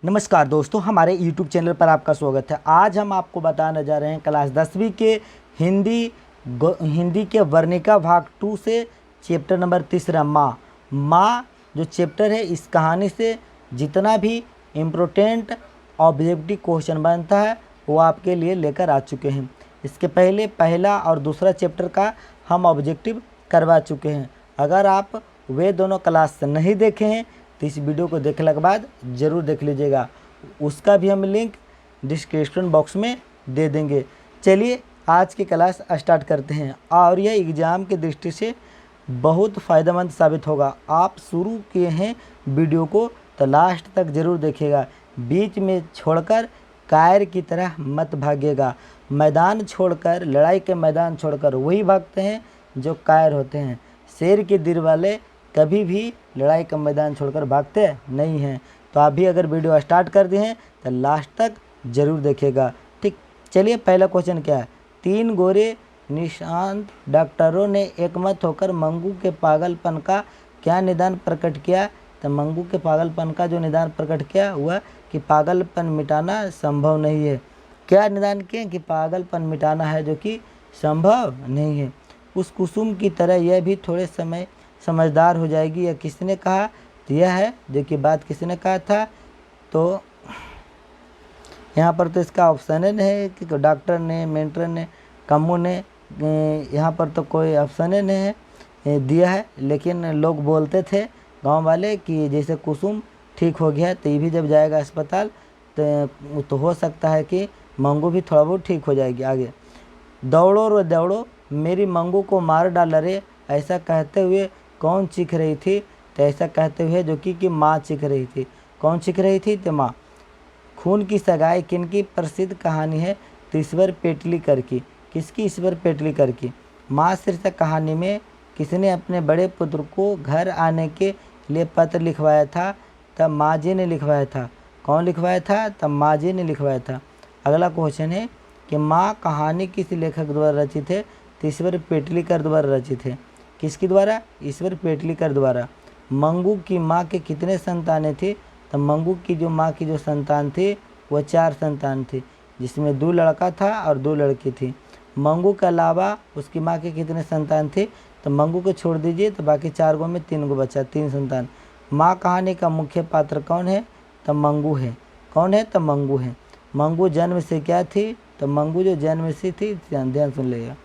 नमस्कार दोस्तों, हमारे YouTube चैनल पर आपका स्वागत है। आज हम आपको बताने जा रहे हैं क्लास 10वीं के हिंदी के वर्णिका भाग 2 से चैप्टर नंबर 3 माँ जो चैप्टर है, इस कहानी से जितना भी इम्पोर्टेंट ऑब्जेक्टिव क्वेश्चन बनता है वो आपके लिए लेकर आ चुके हैं। इसके पहले पहला और दूसरा चैप्टर का हम ऑब्जेक्टिव करवा चुके हैं। अगर आप वे दोनों क्लास नहीं देखे हैं तो इस वीडियो को देखने के बाद ज़रूर देख लीजिएगा, उसका भी हम लिंक डिस्क्रिप्शन बॉक्स में दे देंगे। चलिए आज की क्लास स्टार्ट करते हैं और यह एग्ज़ाम की दृष्टि से बहुत फ़ायदेमंद साबित होगा। आप शुरू किए हैं वीडियो को तो लास्ट तक ज़रूर देखिएगा, बीच में छोड़कर कायर की तरह मत भागिएगा। मैदान छोड़कर, लड़ाई के मैदान छोड़कर वही भागते हैं जो कायर होते हैं। शेर के दिल वाले कभी भी लड़ाई का मैदान छोड़कर भागते नहीं हैं। तो आप भी अगर वीडियो स्टार्ट कर दिए हैं तो लास्ट तक ज़रूर देखिएगा। ठीक, चलिए पहला क्वेश्चन क्या है। 3 गोरे निशांत डॉक्टरों ने एकमत होकर मंगू के पागलपन का क्या निदान प्रकट किया। तो मंगू के पागलपन का जो निदान प्रकट किया हुआ कि पागलपन मिटाना संभव नहीं है। क्या निदान किए कि पागलपन मिटाना है जो कि संभव नहीं है। उस कुसुम की तरह यह भी थोड़े समय समझदार हो जाएगी। यह किसने कहा, तो यह है जो कि बात किसने कहा था। तो यहाँ पर तो इसका ऑप्शन है कि डॉक्टर ने, मेंटर ने, कम्मू ने, यहाँ पर तो कोई ऑप्शन नहीं है दिया है। लेकिन लोग बोलते थे गांव वाले कि जैसे कुसुम ठीक हो गया तो ये भी जब जाएगा अस्पताल तो हो सकता है कि मंगू भी थोड़ा बहुत ठीक हो जाएगी। आगे, दौड़ो रो दौड़ो मेरी मंगू को मार डाला रे, ऐसा कहते हुए कौन चीख रही थी। तो ऐसा कहते हुए जो कि माँ चीख रही थी। कौन चीख रही थी, तो माँ। खून की सगाई किनकी प्रसिद्ध कहानी है। तो ईश्वर पेटलीकर की। किसकी, ईश्वर पेटलीकर की। माँ शीर्षक कहानी में किसने अपने बड़े पुत्र को घर आने के लिए पत्र लिखवाया था। तब माँ जी ने लिखवाया था। कौन लिखवाया था, तब माँ जी ने लिखवाया था। अगला क्वेश्चन है कि माँ कहानी किस लेखक द्वारा रचित है। तो ईश्वर पेटलीकर द्वारा रचित है। किसके द्वारा, ईश्वर पेटलीकर द्वारा। मंगू की माँ के कितने संतानें थी। तो मंगू की जो माँ की जो संतान थी वह 4 संतान थी, जिसमें 2 लड़का था और 2 लड़की थी। मंगू के अलावा उसकी माँ के कितने संतान थे। तो मंगू को छोड़ दीजिए तो बाकी 4 गो में 3 गो बचा, 3 संतान। माँ कहानी का मुख्य पात्र कौन है। तो मंगू है। कौन है, तो मंगू है। मंगू जन्म से क्या थी। तो मंगू जो जन्म से थी, ध्यान सुन लेगा,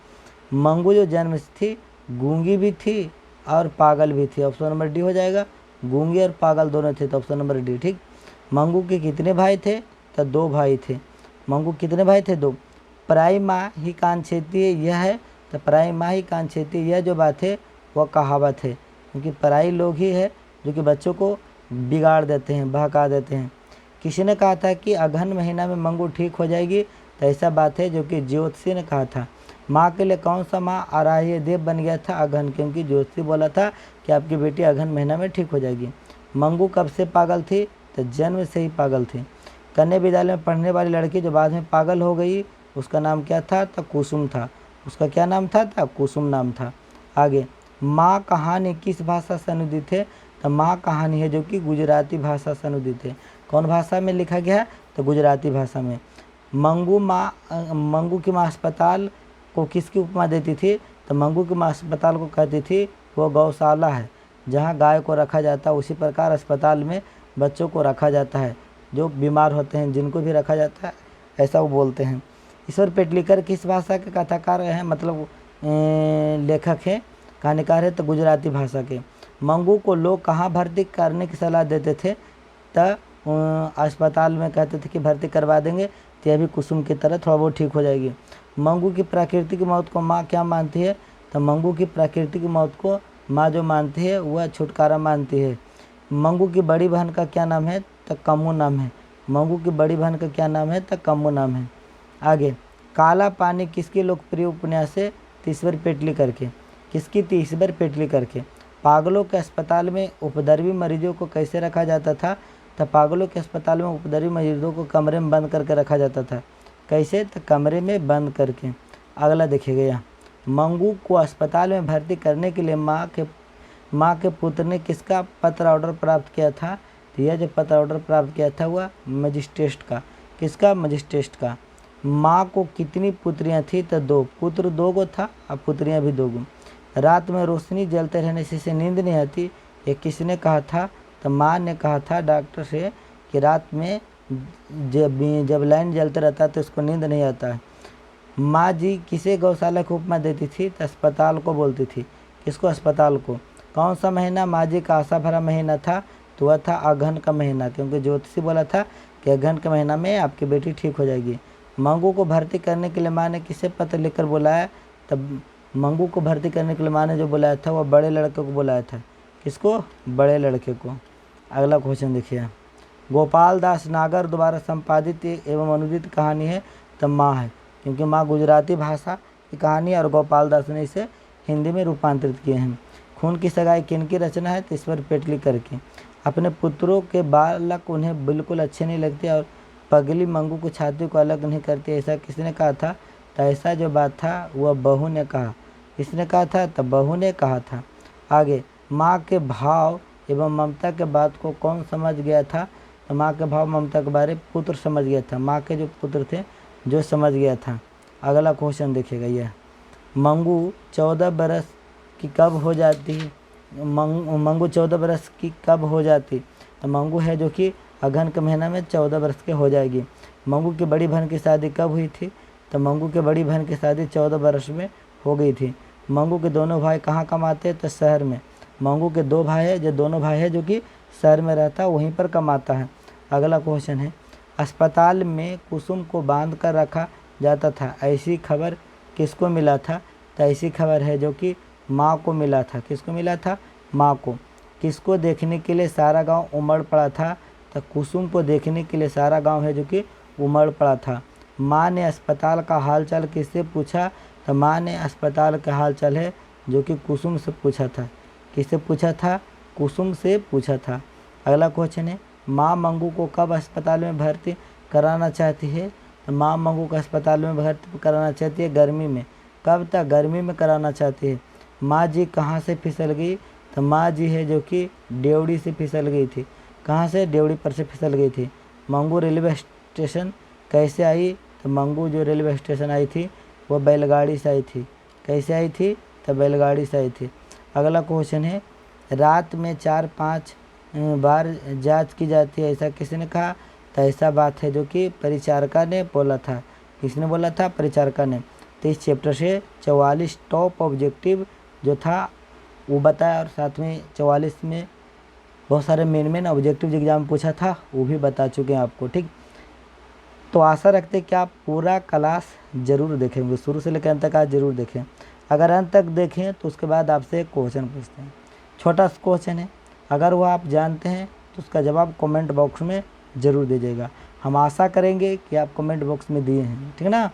मंगू जो जन्म से थी गूंगी भी थी और पागल भी थी। ऑप्शन नंबर डी हो जाएगा। गूंगी और पागल दोनों थे, तो ऑप्शन नंबर डी ठीक। मंगू के कितने भाई थे। तो 2 भाई थे। मंगू कितने भाई थे, 2। पराई माँ ही कान छेती है, यह है। तो पराई माँ ही कान छेती है, यह जो बात है वह कहावत है, क्योंकि पराई लोग ही है जो कि बच्चों को बिगाड़ देते हैं, बहका देते हैं। किसी ने कहा था कि अगहन महीना में मंगू ठीक हो जाएगी। तो ऐसा बात है जो कि ज्योतिषी ने कहा था। माँ के लिए कौन सा माँ आराह्य देव बन गया था, अगहन, क्योंकि ज्योतिषी बोला था कि आपकी बेटी अगहन महीना में ठीक हो जाएगी। मंगू कब से पागल थी। तो जन्म से ही पागल थी। कन्या विद्यालय में पढ़ने वाली लड़की जो बाद में पागल हो गई उसका नाम क्या था। तो कुसुम था। उसका क्या नाम था, कुसुम नाम था। आगे, माँ कहानी किस भाषा से अनुदित है। तो माँ कहानी है जो कि गुजराती भाषा से अनुदित है। कौन भाषा में लिखा गया है, तो गुजराती भाषा में। मंगू की माँ अस्पताल को किसकी उपमा देती थी। तो मंगू की माँ अस्पताल को कहती थी वो गौशाला है जहाँ गाय को रखा जाता है, उसी प्रकार अस्पताल में बच्चों को रखा जाता है, जो बीमार होते हैं जिनको भी रखा जाता है, ऐसा वो बोलते हैं। ईश्वर पेटलीकर किस भाषा के कथाकार हैं, मतलब लेखक हैं, कहानीकार है। तो गुजराती भाषा के। मंगू को लोग कहाँ भर्ती करने की सलाह देते थे। तो अस्पताल में कहते थे कि भर्ती करवा देंगे तो यह भी कुसुम की तरह थोड़ा बहुत ठीक हो जाएगी। मंगू की प्राकृतिक मौत को माँ क्या मानती है। तो मंगू की प्राकृतिक मौत को माँ जो मानती है वह छुटकारा मानती है। मंगू की बड़ी बहन का क्या नाम है। तो कम्मू नाम है। मंगू की बड़ी बहन का क्या नाम है। तो कम्मू नाम है। आगे, काला पानी किसकी लोकप्रिय उपन्यास है। ईश्वर पेटलीकर के। किसकी थी, ईश्वर पेटलीकर के। पागलों के अस्पताल में उपद्रवी मरीजों को कैसे रखा जाता था। तो पागलों के अस्पताल में उपद्रवी मरीजों को कमरे में बंद करके रखा जाता था। कैसे, तो कमरे में बंद करके। अगला देखिएगा, यहाँ मंगू को अस्पताल में भर्ती करने के लिए माँ के पुत्र ने किसका पत्र ऑर्डर प्राप्त किया था। तो यह जो पत्र ऑर्डर प्राप्त किया था हुआ मजिस्ट्रेट का। किसका? मजिस्ट्रेट का। माँ को कितनी पुत्रियाँ थी? तो 2 पुत्र 2 गो था और पुत्रियाँ भी 2 गो। रात में रोशनी जलते रहने से इसे नींद नहीं आती, ये किसने कहा था? तो माँ ने कहा था डॉक्टर से कि रात में जब लाइन जलते रहता है तो इसको नींद नहीं आता है। माँ जी किसे गौशाला को उपमा देती थी? तो अस्पताल को बोलती थी। किसको? अस्पताल को। कौन सा महीना माँ जी का आशा भरा महीना था? तो वह था अगहन का महीना, क्योंकि ज्योतिषी बोला था कि अगहन के महीना में आपकी बेटी ठीक हो जाएगी। मंगू को भर्ती करने के लिए माँ ने किसे पत्र लिखकर बुलाया? तब मंगू को भर्ती करने के लिए माँ ने जो बुलाया था वह बड़े लड़के को बुलाया था। किसको? बड़े लड़के को। अगला क्वेश्चन देखिए, गोपाल दास नागर द्वारा संपादित एवं अनुदित कहानी है? तो माँ है, क्योंकि माँ गुजराती भाषा की कहानी और गोपाल दास ने इसे हिंदी में रूपांतरित किए हैं। खून की सगाई किनकी रचना है? तो ईश्वर पेटली करके। अपने पुत्रों के बालक उन्हें बिल्कुल अच्छे नहीं लगते और पगली मंगू को छाती को अलग नहीं करती, ऐसा किसने कहा था? तो ऐसा जो बात था वह बहू ने कहा। किसने कहा था? तो बहू ने कहा था। आगे, माँ के भाव एवं ममता के बात को कौन समझ गया था? तो माँ के भाव ममता के बारे पुत्र समझ गया था। माँ के जो पुत्र थे जो समझ गया था। अगला क्वेश्चन देखिएगा, यह मंगू 14 बरस की कब हो जाती? मंगू 14 बरस की कब हो जाती? तो मंगू है जो कि अगहन के महीना में 14 बरस के हो जाएगी। मंगू की बड़ी बहन की शादी कब हुई थी? तो मंगू की बड़ी बहन की शादी 14 बरस में हो गई थी। मंगू के दोनों भाई कहाँ कमाते? तो शहर में। मंगू के 2 भाई है, दोनों भाई है जो कि शहर में रहता है, वहीं पर कमाता है। अगला क्वेश्चन है, अस्पताल में कुसुम को बांध कर रखा जाता था, ऐसी खबर किसको मिला था? तो ऐसी खबर है जो कि माँ को मिला था। किसको मिला था? माँ को। किसको देखने के लिए सारा गांव उमड़ पड़ा था? तो कुसुम को देखने के लिए सारा गांव है जो कि उमड़ पड़ा था। माँ ने अस्पताल का हालचाल किससे पूछा? तो माँ ने अस्पताल का हालचाल है जो कि कुसुम से पूछा था। किससे पूछा था? कुसुम से पूछा था। अगला क्वेश्चन है, माँ मंगू को कब अस्पताल में भर्ती कराना चाहती है? तो माँ मंगू को अस्पताल में भर्ती कराना चाहती है गर्मी में। कब तक? गर्मी में कराना चाहती है। माँ जी कहाँ से फिसल गई? तो माँ जी है जो कि डेवड़ी से फिसल गई थी। कहाँ से? डेवड़ी पर से फिसल गई थी। मंगू रेलवे स्टेशन कैसे आई? तो मंगू जो रेलवे स्टेशन आई थी वह बैलगाड़ी से आई थी। कैसे आई थी? तो बैलगाड़ी से आई थी। अगला क्वेश्चन है, रात में 4-5 बार जांच की जाती है, ऐसा किसने कहा? तो ऐसा बात है जो कि परिचारिका ने बोला था। किसने बोला था? परिचारिका ने। तो इस चैप्टर से 44 टॉप ऑब्जेक्टिव जो था वो बताया, और साथ में 44 में बहुत सारे मेन ऑब्जेक्टिव एग्जाम पूछा था वो भी बता चुके हैं आपको। ठीक, तो आशा रखते हैं कि आप पूरा क्लास ज़रूर देखेंगे, शुरू से लेकर अंत तक आज ज़रूर देखें। अगर अंत तक देखें तो उसके बाद आपसे एक क्वेश्चन पूछते हैं, छोटा सा क्वेश्चन है, अगर वो आप जानते हैं तो उसका जवाब कमेंट बॉक्स में ज़रूर दीजिएगा। हम आशा करेंगे कि आप कमेंट बॉक्स में दिए हैं, ठीक ना?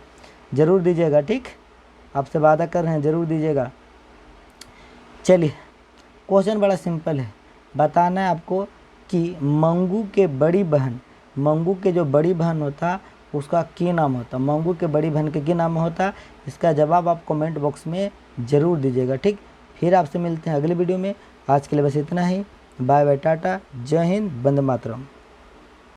ज़रूर दीजिएगा, ठीक, आपसे वादा कर रहे हैं, ज़रूर दीजिएगा। चलिए, क्वेश्चन बड़ा सिंपल है, बताना है आपको कि मंगू के बड़ी बहन, मंगू के जो बड़ी बहन होता उसका क्या नाम होता? मंगू के बड़ी बहन के क्या नाम होता? इसका जवाब आप कमेंट बॉक्स में ज़रूर दीजिएगा, ठीक। फिर आपसे मिलते हैं अगले वीडियो में। आज के लिए बस इतना ही। बाय बाय, टाटा, जय हिंद, वंदे मातरम।